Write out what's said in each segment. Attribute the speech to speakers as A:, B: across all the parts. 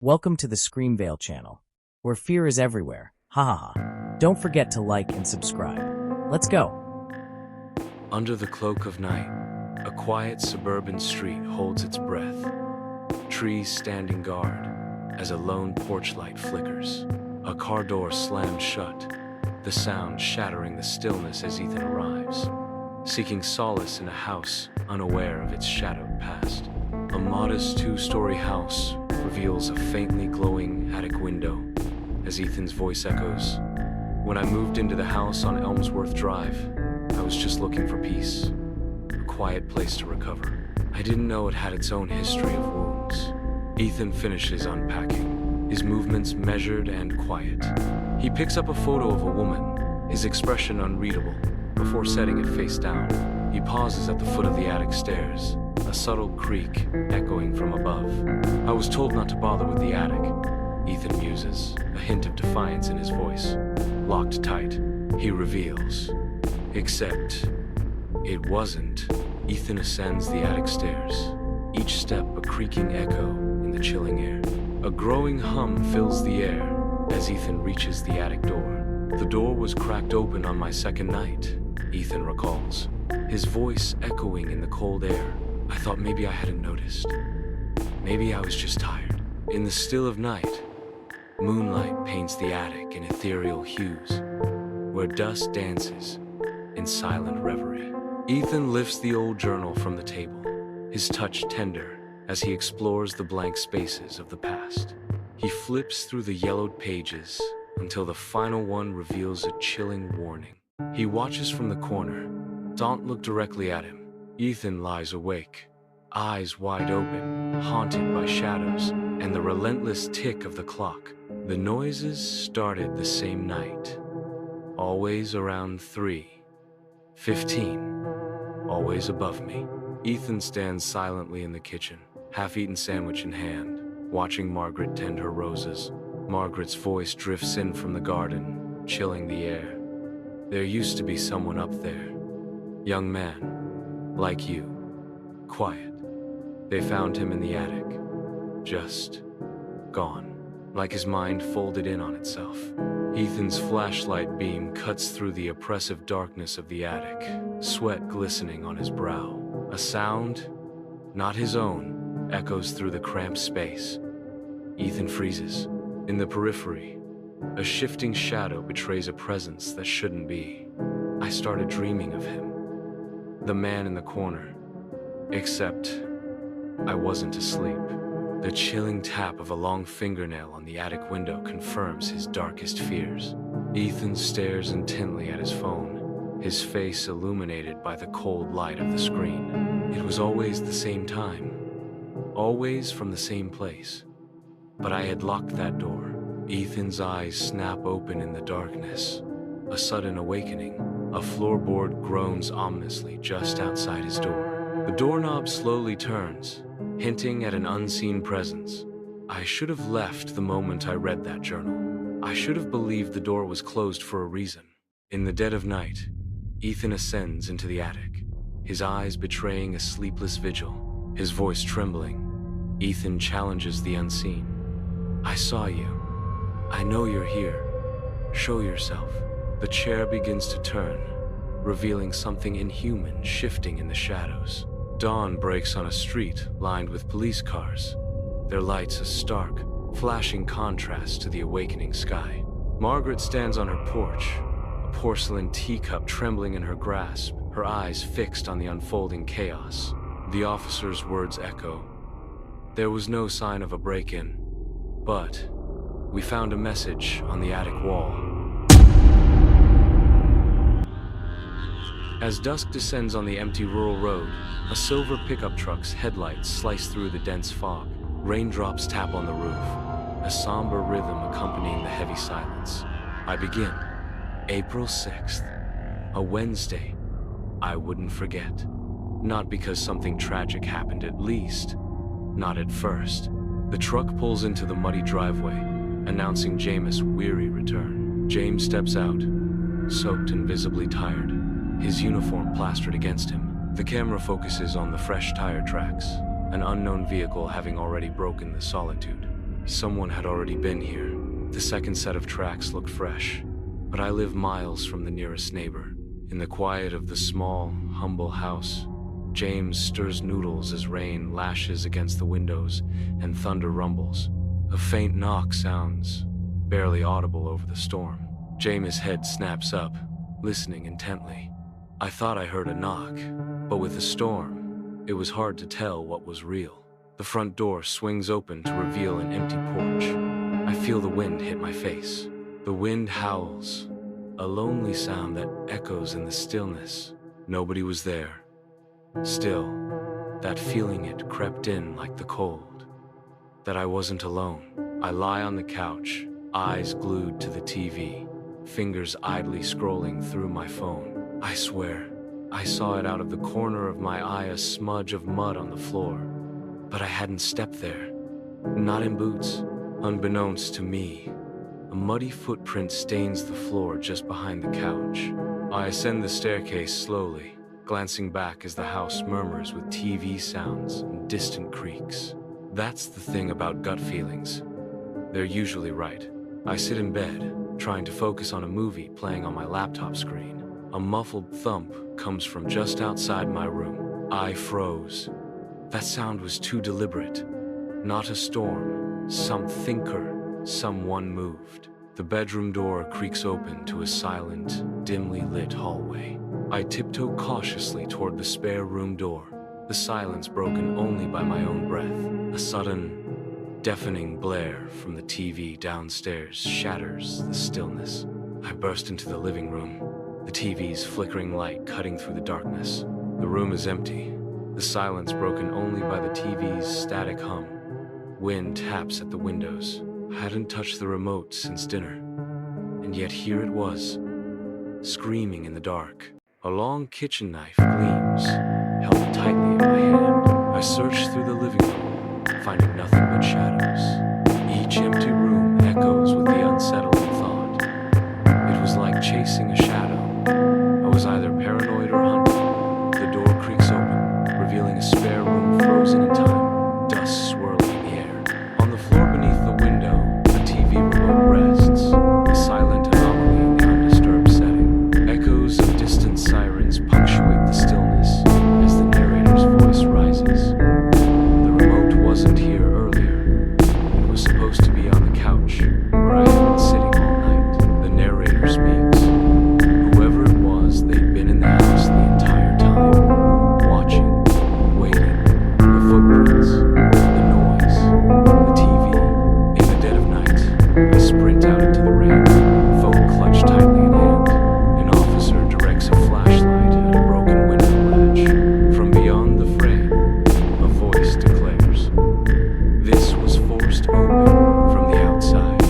A: Welcome to the Screamvale channel, where fear is everywhere. Ha ha ha. Don't forget to like and subscribe. Let's go.
B: Under the cloak of night, a quiet suburban street holds its breath. Trees standing guard as a lone porch light flickers. A car door slams shut, the sound shattering the stillness as Ethan arrives, seeking solace in a house unaware of its shadowed past. A modest two-story house reveals a faintly glowing attic window as Ethan's voice echoes. When I moved into the house on Elmsworth Drive, I was just looking for peace, a quiet place to recover. I didn't know it had its own history of wounds. Ethan finishes unpacking, his movements measured and quiet. He picks up a photo of a woman, his expression unreadable. Before setting it face down, he pauses at the foot of the attic stairs, a subtle creak echoing from above. I was told not to bother with the attic, Ethan muses, a hint of defiance in his voice. Locked tight, he reveals. Except, it wasn't. Ethan ascends the attic stairs, each step a creaking echo in the chilling air. A growing hum fills the air as Ethan reaches the attic door. The door was cracked open on my second night, Ethan recalls, his voice echoing in the cold air. I thought maybe I hadn't noticed. Maybe I was just tired. In the still of night, moonlight paints the attic in ethereal hues, where dust dances in silent reverie. Ethan lifts the old journal from the table, his touch tender as he explores the blank spaces of the past. He flips through the yellowed pages until the final one reveals a chilling warning. He watches from the corner. Don't look directly at him. Ethan lies awake, eyes wide open, haunted by shadows and the relentless tick of the clock. The noises started the same night, always around 3:15, always above me. Ethan stands silently in the kitchen, half-eaten sandwich in hand, watching Margaret tend her roses. Margaret's voice drifts in from the garden, chilling the air. There used to be someone up there, young man, like you, quiet. They found him in the attic, just gone, like his mind folded in on itself. Ethan's flashlight beam cuts through the oppressive darkness of the attic, sweat glistening on his brow. A sound, not his own, echoes through the cramped space. Ethan freezes. In the periphery, a shifting shadow betrays a presence that shouldn't be. I started dreaming of him, the man in the corner, except I wasn't asleep. The chilling tap of a long fingernail on the attic window confirms his darkest fears. Ethan stares intently at his phone, his face illuminated by the cold light of the screen. It was always the same time, always from the same place. But I had locked that door. Ethan's eyes snap open in the darkness. A sudden awakening. A floorboard groans ominously just outside his door. The doorknob slowly turns, hinting at an unseen presence. I should have left the moment I read that journal. I should have believed the door was closed for a reason. In the dead of night, Ethan ascends into the attic, his eyes betraying a sleepless vigil, his voice trembling. Ethan challenges the unseen. I saw you. I know you're here. Show yourself. The chair begins to turn, revealing something inhuman shifting in the shadows. Dawn breaks on a street lined with police cars, their lights a stark, flashing contrast to the awakening sky. Margaret stands on her porch, a porcelain teacup trembling in her grasp, her eyes fixed on the unfolding chaos. The officer's words echo. There was no sign of a break-in, but we found a message on the attic wall. As dusk descends on the empty rural road, a silver pickup truck's headlights slice through the dense fog. Raindrops tap on the roof, a somber rhythm accompanying the heavy silence. I begin. April 6th, a Wednesday. I wouldn't forget. Not because something tragic happened, at least. Not at first. The truck pulls into the muddy driveway, announcing Jameis' weary return. James steps out, soaked and visibly tired, his uniform plastered against him. The camera focuses on the fresh tire tracks, an unknown vehicle having already broken the solitude. Someone had already been here. The second set of tracks looked fresh, but I live miles from the nearest neighbor. In the quiet of the small, humble house, James stirs noodles as rain lashes against the windows and thunder rumbles. A faint knock sounds, barely audible over the storm. James' head snaps up, listening intently. I thought I heard a knock, but with the storm, it was hard to tell what was real. The front door swings open to reveal an empty porch. I feel the wind hit my face. The wind howls, a lonely sound that echoes in the stillness. Nobody was there. Still, that feeling it crept in like the cold. That I wasn't alone. I lie on the couch, eyes glued to the TV, fingers idly scrolling through my phone. I swear, I saw it out of the corner of my eye, a smudge of mud on the floor. But I hadn't stepped there. Not in boots. Unbeknownst to me, a muddy footprint stains the floor just behind the couch. I ascend the staircase slowly, glancing back as the house murmurs with TV sounds and distant creaks. That's the thing about gut feelings. They're usually right. I sit in bed, trying to focus on a movie playing on my laptop screen. A muffled thump comes from just outside my room. I froze. That sound was too deliberate. Not a storm. Some thinker, someone moved. The bedroom door creaks open to a silent, dimly lit hallway. I tiptoe cautiously toward the spare room door, the silence broken only by my own breath. A sudden, deafening blare from the TV downstairs shatters the stillness. I burst into the living room, the TV's flickering light cutting through the darkness. The room is empty, the silence broken only by the TV's static hum. Wind taps at the windows. I hadn't touched the remote since dinner, and yet here it was, screaming in the dark. A long kitchen knife gleams, held tightly in my hand. I search through the living room, finding nothing but shadows. Each empty room echoes with the unsettling thought. It was like chasing a shadow. I was either paranoid or hunted. The door creaks open, revealing a spare room frozen in time, dust swirling. On the floor beneath the window, the TV remote rests, a silent anomaly in the undisturbed setting. Echoes of distant sirens punctuate the stillness as the narrator's voice rises. The remote wasn't here earlier. It was supposed to be on the couch, where I had been sitting all night. The narrator speaks. Whoever it was, they'd been in the house the entire time, watching, waiting, the footprints, the noise. I sprint out into the rain, phone clutched tightly in hand. An officer directs a flashlight at a broken window latch. From beyond the frame, a voice declares, "This was forced open from the outside."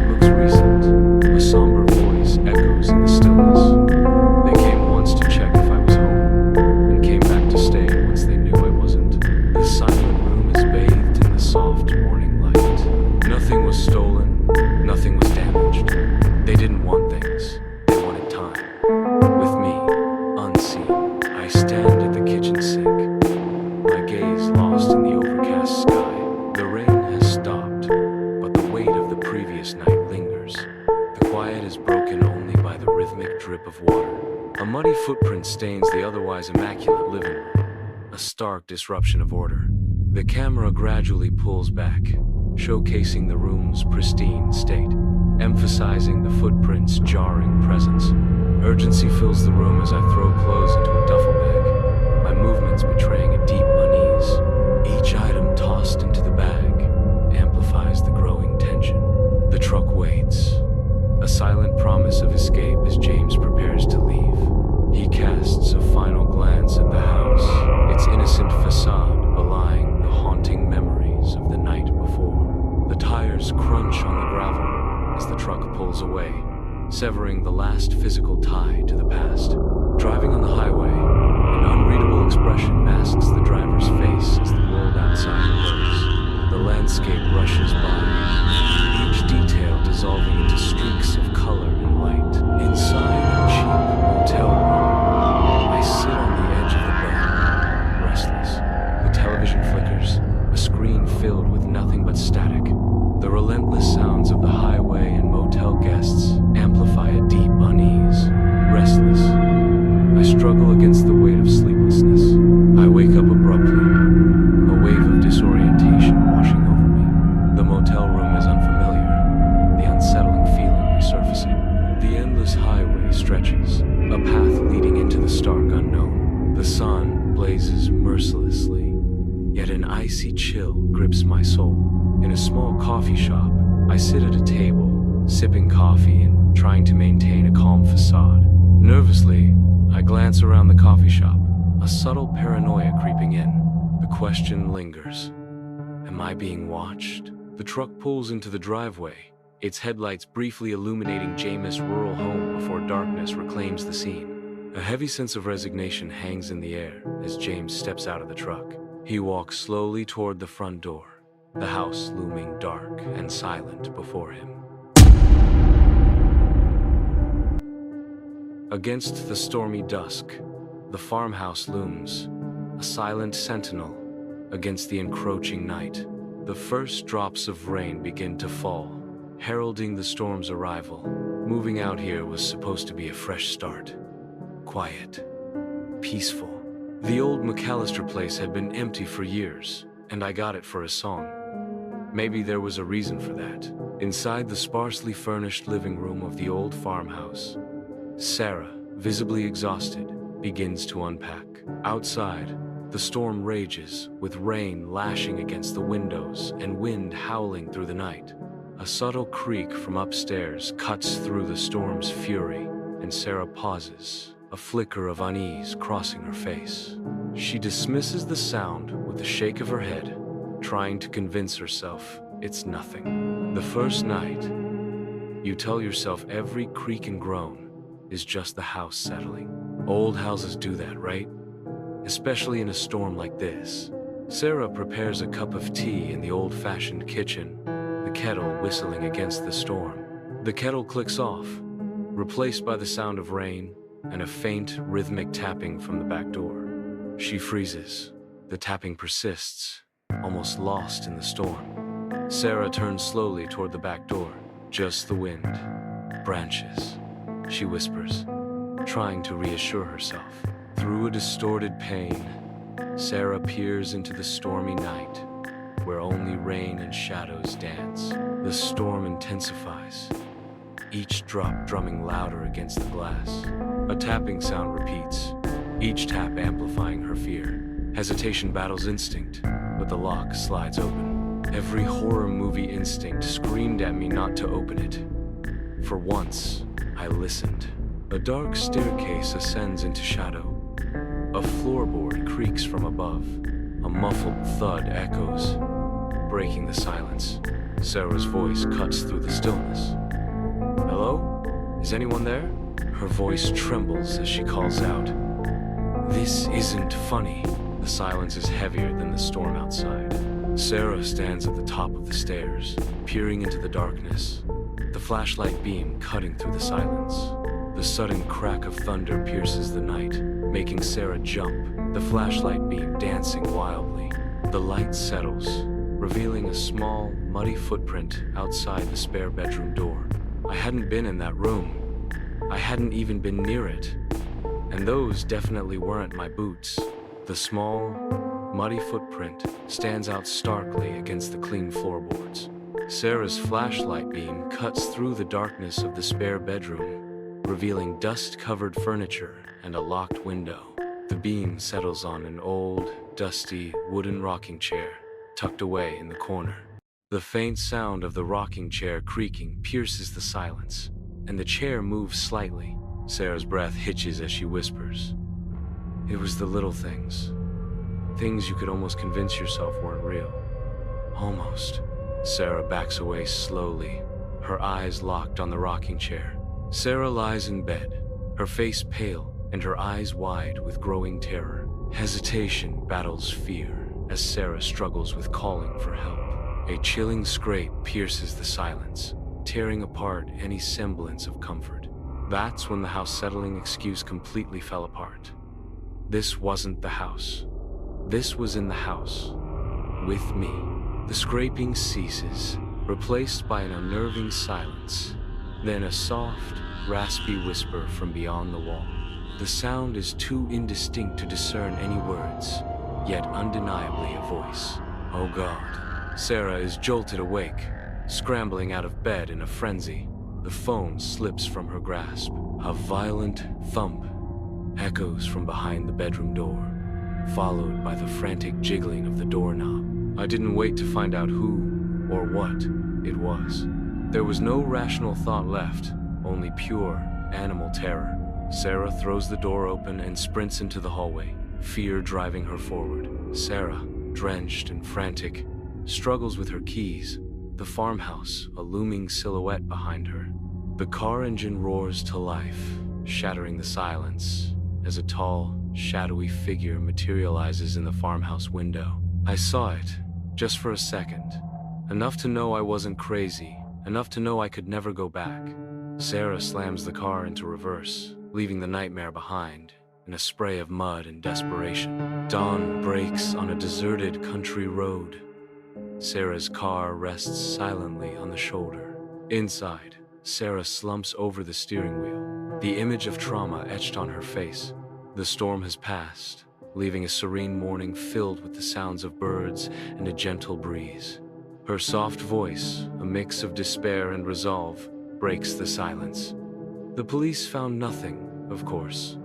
B: Looks recent. A somber voice echoes in the stillness. They came once to check if I was home, and came back to stay once they knew I wasn't. The silent room is bathed in the soft morning light. Nothing was stolen. Nothing was damaged. They didn't want things. They wanted time. With me, unseen, I stand at the kitchen sink, my gaze lost in the overcast sky. The rain has stopped, but the weight of the previous night lingers. The quiet is broken only by the rhythmic drip of water. A muddy footprint stains the otherwise immaculate living room, a stark disruption of order. The camera gradually pulls back, showcasing the room's pristine state, emphasizing the footprint's jarring presence. Urgency fills the room as I throw clothes into a duffel bag, my movements betraying a deep unease. Each item tossed into the bag amplifies the growing tension. The truck waits, a silent promise of escape as James prepares to leave. He casts a final glance at the house, its innocent facade belying the haunting memories of the night before. The tires crunch on the gravel as the truck pulls away, severing the last physical tie to the past. Driving on the highway, an unreadable expression masks the driver's face as the world outside glows. The landscape rushes by, each detail dissolving into streaks of color and light. Inside a cheap hotel room, I sit on the edge of the bed, restless. The television flickers, a screen filled with nothing but static. relentless sounds of the highway and motel guests amplify a deep unease. Restless, I struggle against the weight of sleeplessness. I wake up abruptly, a wave of disorientation washing over me. The motel room is unfamiliar, the unsettling feeling resurfacing. The endless highway stretches, a path leading into the stark unknown. The sun blazes mercilessly, yet an icy chill grips my soul. In a small coffee shop, I sit at a table, sipping coffee and trying to maintain a calm facade. Nervously, I glance around the coffee shop, a subtle paranoia creeping in. The question lingers. Am I being watched? The truck pulls into the driveway, its headlights briefly illuminating Jameis' rural home before darkness reclaims the scene. A heavy sense of resignation hangs in the air as James steps out of the truck. He walks slowly toward the front door, the house looming dark and silent before him. Against the stormy dusk, the farmhouse looms, a silent sentinel against the encroaching night. The first drops of rain begin to fall, heralding the storm's arrival. Moving out here was supposed to be a fresh start. Quiet, peaceful. The old McAllister place had been empty for years, and I got it for a song. Maybe there was a reason for that. Inside the sparsely furnished living room of the old farmhouse, Sarah, visibly exhausted, begins to unpack. Outside, the storm rages, with rain lashing against the windows and wind howling through the night. A subtle creak from upstairs cuts through the storm's fury, and Sarah pauses, a flicker of unease crossing her face. She dismisses the sound with a shake of her head, trying to convince herself it's nothing. The first night, you tell yourself every creak and groan is just the house settling. Old houses do that, right? Especially in a storm like this. Sarah prepares a cup of tea in the old-fashioned kitchen, the kettle whistling against the storm. The kettle clicks off, replaced by the sound of rain and a faint, rhythmic tapping from the back door. She freezes. The tapping persists, almost lost in the storm. Sarah turns slowly toward the back door. Just the wind. Branches, she whispers, trying to reassure herself. Through a distorted pane, Sarah peers into the stormy night, where only rain and shadows dance. The storm intensifies, each drop drumming louder against the glass. A tapping sound repeats, each tap amplifying her fear. Hesitation battles instinct, but the lock slides open. Every horror movie instinct screamed at me not to open it. For once, I listened. A dark staircase ascends into shadow. A floorboard creaks from above. A muffled thud echoes, breaking the silence. Sarah's voice cuts through the stillness. Hello? Is anyone there? Her voice trembles as she calls out. This isn't funny. The silence is heavier than the storm outside. Sarah stands at the top of the stairs, peering into the darkness, the flashlight beam cutting through the silence. The sudden crack of thunder pierces the night, making Sarah jump, the flashlight beam dancing wildly. The light settles, revealing a small, muddy footprint outside the spare bedroom door. I hadn't been in that room. I hadn't even been near it. And those definitely weren't my boots. The small, muddy footprint stands out starkly against the clean floorboards. Sarah's flashlight beam cuts through the darkness of the spare bedroom, revealing dust-covered furniture and a locked window. The beam settles on an old, dusty, wooden rocking chair, tucked away in the corner. The faint sound of the rocking chair creaking pierces the silence, and the chair moves slightly. Sarah's breath hitches as she whispers. It was the little things. Things you could almost convince yourself weren't real. Almost. Sarah backs away slowly, her eyes locked on the rocking chair. Sarah lies in bed, her face pale and her eyes wide with growing terror. Hesitation battles fear as Sarah struggles with calling for help. A chilling scrape pierces the silence, tearing apart any semblance of comfort. That's when the house settling excuse completely fell apart. This wasn't the house. This was in the house, with me. The scraping ceases, replaced by an unnerving silence. Then a soft, raspy whisper from beyond the wall. The sound is too indistinct to discern any words, yet undeniably a voice. Oh God. Sarah is jolted awake, scrambling out of bed in a frenzy. The phone slips from her grasp. A violent thump echoes from behind the bedroom door, followed by the frantic jiggling of the doorknob. I didn't wait to find out who or what it was. There was no rational thought left, only pure animal terror. Sarah throws the door open and sprints into the hallway, fear driving her forward. Sarah, drenched and frantic, struggles with her keys, the farmhouse a looming silhouette behind her. The car engine roars to life, shattering the silence as a tall, shadowy figure materializes in the farmhouse window. I saw it, just for a second. Enough to know I wasn't crazy, enough to know I could never go back. Sarah slams the car into reverse, leaving the nightmare behind, in a spray of mud and desperation. Dawn breaks on a deserted country road. Sarah's car rests silently on the shoulder. Inside, Sarah slumps over the steering wheel, the image of trauma etched on her face. The storm has passed, leaving a serene morning filled with the sounds of birds and a gentle breeze. Her soft voice, a mix of despair and resolve, breaks the silence. The police found nothing, of course.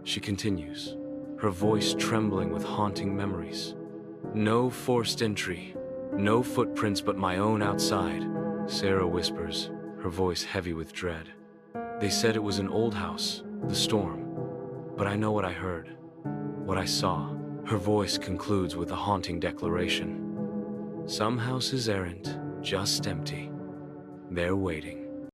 B: She continues, her voice trembling with haunting memories. No forced entry, no footprints but my own outside. Sarah whispers, her voice heavy with dread. They said it was an old house, the storm. But I know what I heard, what I saw. Her voice concludes with a haunting declaration. Some houses aren't just empty. They're waiting.